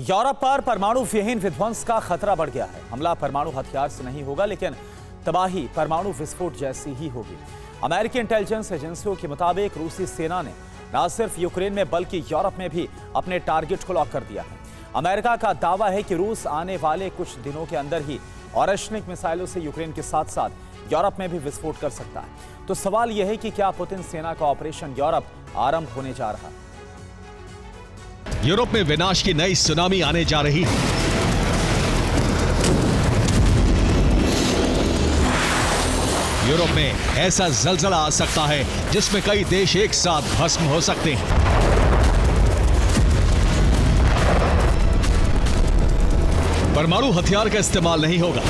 Europe पर परमाणु विहीन विध्वंस का खतरा बढ़ गया है। हमला परमाणु हथियार से नहीं होगा, लेकिन तबाही परमाणु विस्फोट जैसी ही होगी। अमेरिकी इंटेलिजेंस एजेंसियों के मुताबिक रूसी सेना ने न सिर्फ यूक्रेन में बल्कि यूरोप में भी अपने टारगेट को लॉक कर दिया है। अमेरिका का दावा है कि रूस आने वाले कुछ दिनों के अंदर ही ऑरेशनिक मिसाइलों से यूक्रेन के साथ साथ यूरोप में भी विस्फोट कर सकता है। तो सवाल यह है कि क्या पुतिन सेना का ऑपरेशन यूरोप आरंभ होने जा रहा है? यूरोप में विनाश की नई सुनामी आने जा रही है। यूरोप में ऐसा जलजला आ सकता है जिसमें कई देश एक साथ भस्म हो सकते हैं। परमाणु हथियार का इस्तेमाल नहीं होगा।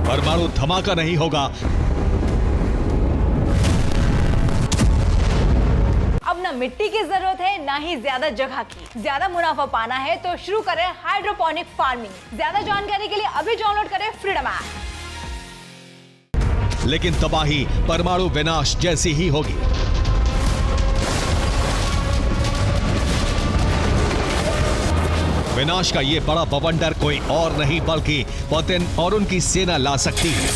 परमाणु धमाका नहीं होगा। अब ना मिट्टी की जरूरत है, ना ही ज्यादा जगह की। ज्यादा मुनाफा पाना है तो शुरू करें हाइड्रोपोनिक फार्मिंग। ज्यादा जानकारी के लिए अभी डाउनलोड करें फ्रीडम ऐप। लेकिन तबाही परमाणु विनाश जैसी ही होगी। विनाश का यह बड़ा बवंडर कोई और नहीं बल्कि पुतिन और उनकी सेना ला सकती है।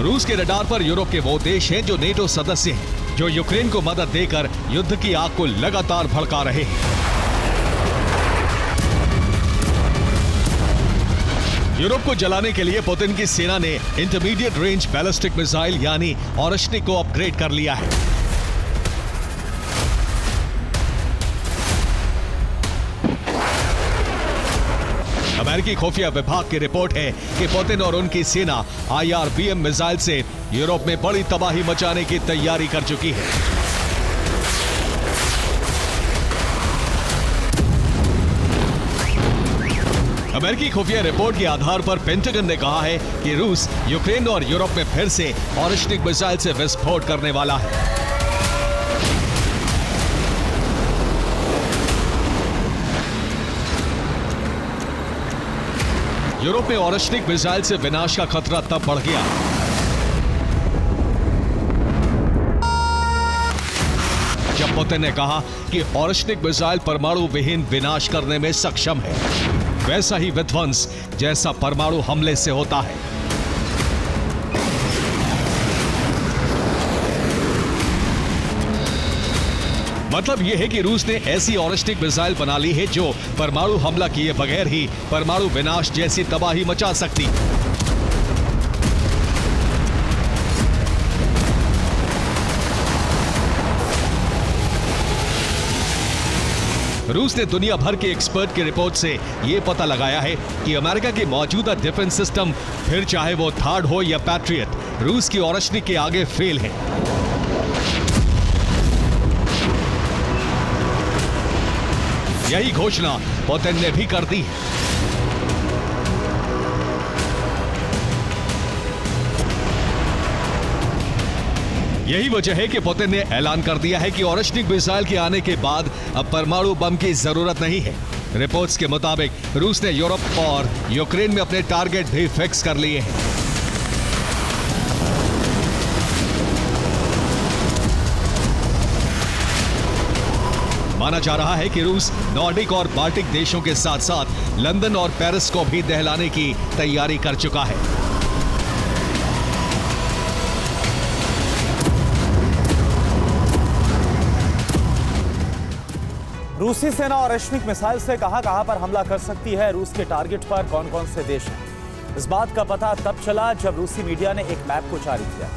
रूस के रडार पर यूरोप के वो देश हैं जो नेटो सदस्य हैं, जो यूक्रेन को मदद देकर युद्ध की आग को लगातार भड़का रहे हैं। यूरोप को जलाने के लिए पुतिन की सेना ने इंटरमीडिएट रेंज बैलिस्टिक मिसाइल यानी ऑरेशनिक को अपग्रेड कर लिया है। अमेरिकी खुफिया विभाग की रिपोर्ट है कि पुतिन और उनकी सेना IRBM मिसाइल से यूरोप में बड़ी तबाही मचाने की तैयारी कर चुकी है। अमेरिकी खुफिया रिपोर्ट के आधार पर पेंटागन ने कहा है कि रूस यूक्रेन और यूरोप में फिर से ऑरेशनिक मिसाइल से विस्फोट करने वाला है। यूरोप में ऑरेशनिक मिसाइल से विनाश का खतरा तब बढ़ गया जब पुतिन ने कहा कि ऑरेशनिक मिसाइल परमाणु विहीन विनाश करने में सक्षम है, वैसा ही विध्वंस जैसा परमाणु हमले से होता है। मतलब यह है कि रूस ने ऐसी ऑरेशनिक मिसाइल बना ली है जो परमाणु हमला किए बगैर ही परमाणु विनाश जैसी तबाही मचा सकती। रूस ने दुनिया भर के एक्सपर्ट की रिपोर्ट से यह पता लगाया है कि अमेरिका के मौजूदा डिफेंस सिस्टम, फिर चाहे वो थार्ड हो या पैट्रियट, रूस की ऑरेशनिक के आगे फेल है। यही घोषणा पुतिन ने भी कर दी है। यही वजह है कि पुतिन ने ऐलान कर दिया है कि ऑरेशनिक मिसाइल के आने के बाद अब परमाणु बम की जरूरत नहीं है। रिपोर्ट्स के मुताबिक रूस ने यूरोप और यूक्रेन में अपने टारगेट भी फिक्स कर लिए हैं। माना जा रहा है कि रूस नॉर्डिक और बाल्टिक देशों के साथ साथ लंदन और पेरिस को भी दहलाने की तैयारी कर चुका है। रूसी सेना ऑरेशनिक मिसाइल से कहां पर हमला कर सकती है, रूस के टारगेट पर कौन कौन से देश हैं, इस बात का पता तब चला जब रूसी मीडिया ने एक मैप को जारी किया।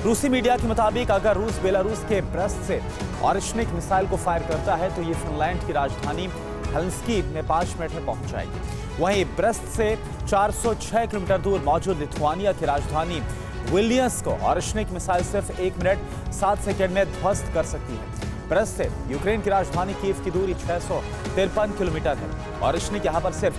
रूसी मीडिया के मुताबिक अगर रूस बेलारूस के ब्रेस्ट से ऑरेशनिक मिसाइल को फायर करता है तो ये फिनलैंड की राजधानी हेल्सिंकी में 5 मिनट में पहुंच जाएगी। वहीं ब्रेस्ट से 406 किलोमीटर दूर मौजूद लिथुआनिया की राजधानी विल्नियस को ऑरेशनिक मिसाइल सिर्फ 1 मिनट 7 सेकेंड में ध्वस्त कर सकती है। ब्रेस्ट से यूक्रेन की राजधानी कीव की दूरी 653 किलोमीटर है। ऑरेशनिक यहाँ पर सिर्फ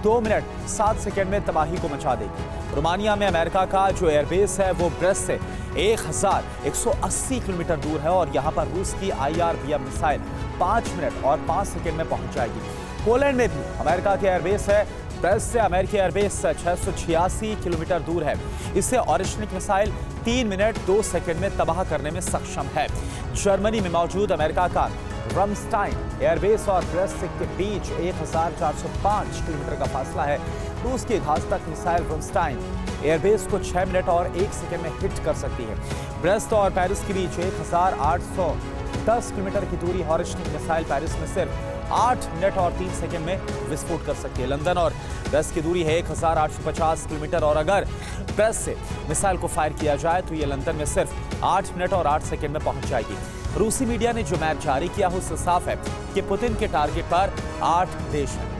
2 मिनट 7 सेकेंड में तबाही को मचा देगी। रोमानिया में अमेरिका का जो एयरबेस है वो ब्रेस्ट से 1180 किलोमीटर दूर है और यहाँ पर रूस की IRBM मिसाइल 5 मिनट और 5 सेकेंड में पहुंच जाएगी। पोलैंड में भी अमेरिका के एयरबेस है ब्रेस्ट से अमेरिकी एयरबेस 686 किलोमीटर दूर है। इसे ऑरिशनिक मिसाइल 3 मिनट 2 सेकंड में तबाह करने में सक्षम है। जर्मनी में मौजूद अमेरिका का रमस्टाइन एयरबेस और ब्रेस्ट के बीच 1405 किलोमीटर का फासला है। रूस की घातक मिसाइल रमस्टाइन एयरबेस को 6 मिनट और 1 सेकंड में हिट कर सकती है। ब्रेस्ट और पेरिस के बीच 1810 किलोमीटर की दूरी ऑरिशनिक मिसाइल पेरिस में सिर्फ 8 मिनट और 3 सेकंड में विस्फोट कर सकती है। लंदन और ब्रेस्ट की दूरी है 1850 किलोमीटर और अगर ब्रेस्ट से मिसाइल को फायर किया जाए तो ये लंदन में सिर्फ 8 मिनट और 8 सेकंड में पहुंच जाएगी। रूसी मीडिया ने जो मैप जारी किया उससे साफ है कि पुतिन के टारगेट पर 8 देश हैं।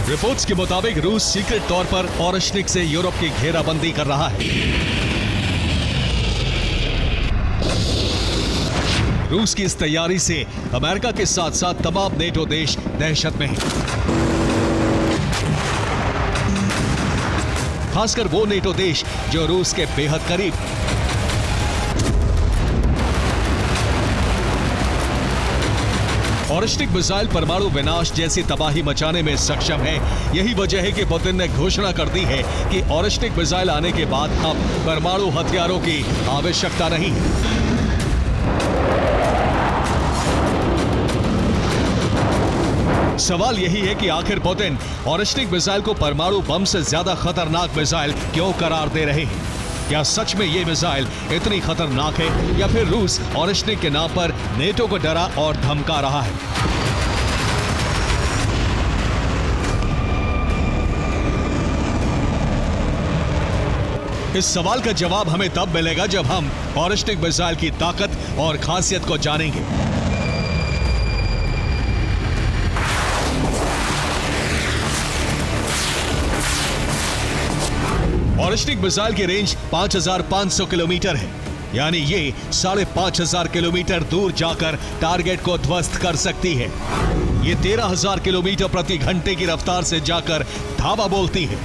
रिपोर्ट्स के मुताबिक रूस सीक्रेट तौर पर ऑरिशनिक से यूरोप की घेराबंदी कर रहा है। रूस की इस तैयारी से अमेरिका के साथ साथ तमाम नेटो देश दहशत में हैं। खासकर वो नेटो देश जो रूस के बेहद करीब। ऑरिशनिक मिसाइल परमाणु विनाश जैसी तबाही मचाने में सक्षम है। यही वजह है कि पुतिन ने घोषणा कर दी है कि ऑरिशनिक मिसाइल आने के बाद अब परमाणु हथियारों की आवश्यकता नहीं है। सवाल यही है कि आखिर पुतिन ऑरिशनिक मिसाइल को परमाणु बम से ज्यादा खतरनाक मिसाइल क्यों करार दे रहे हैं? क्या सच में ये मिसाइल इतनी खतरनाक है या फिर रूस ऑरिशनिक के नाम पर नेटो को डरा और धमका रहा है? इस सवाल का जवाब हमें तब मिलेगा जब हम ऑरिशनिक मिसाइल की ताकत और खासियत को जानेंगे। ऑरिशनिक मिसाइल की रेंज 5500 किलोमीटर है, यानी ये 5500 किलोमीटर दूर जाकर टारगेट को ध्वस्त कर सकती है। ये 13000 किलोमीटर प्रति घंटे की रफ्तार से जाकर धावा बोलती है।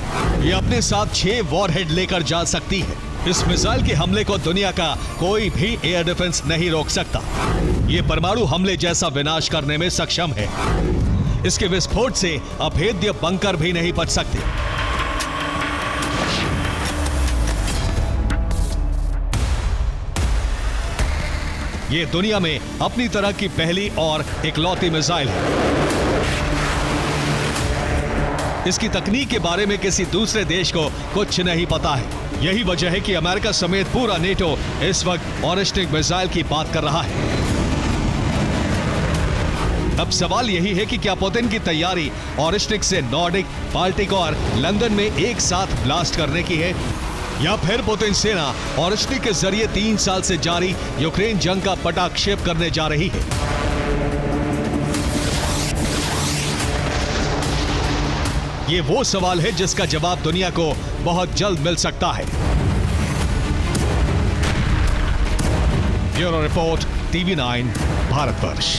ये अपने साथ 6 वॉरहेड लेकर जा सकती है। इस मिसाइल के हमले को दुनिया का कोई भी एयर डिफेंस नहीं रोक सकता। ये परमाणु हमले जैसा विनाश करने में सक्षम है। इसके विस्फोट से अभेद्य बंकर भी नहीं बच सकते। ये दुनिया में अपनी तरह की पहली और इकलौती मिसाइल है। इसकी तकनीक के बारे में किसी दूसरे देश को कुछ नहीं पता है। यही वजह है कि अमेरिका समेत पूरा नेटो इस वक्त ऑरिशनिक मिसाइल की बात कर रहा है। अब सवाल यही है कि क्या पुतिन की तैयारी ऑरिशनिक से नॉर्डिक, बाल्टिक और लंदन में एक साथ ब्लास्ट करने की है, या फिर पुतिन सेना ऑरिशनिक के जरिए 3 साल से जारी यूक्रेन जंग का पटाक्षेप करने जा रही है। ये वो सवाल है जिसका जवाब दुनिया को बहुत जल्द मिल सकता है। Bureau report, TV9 Bharatvarsh.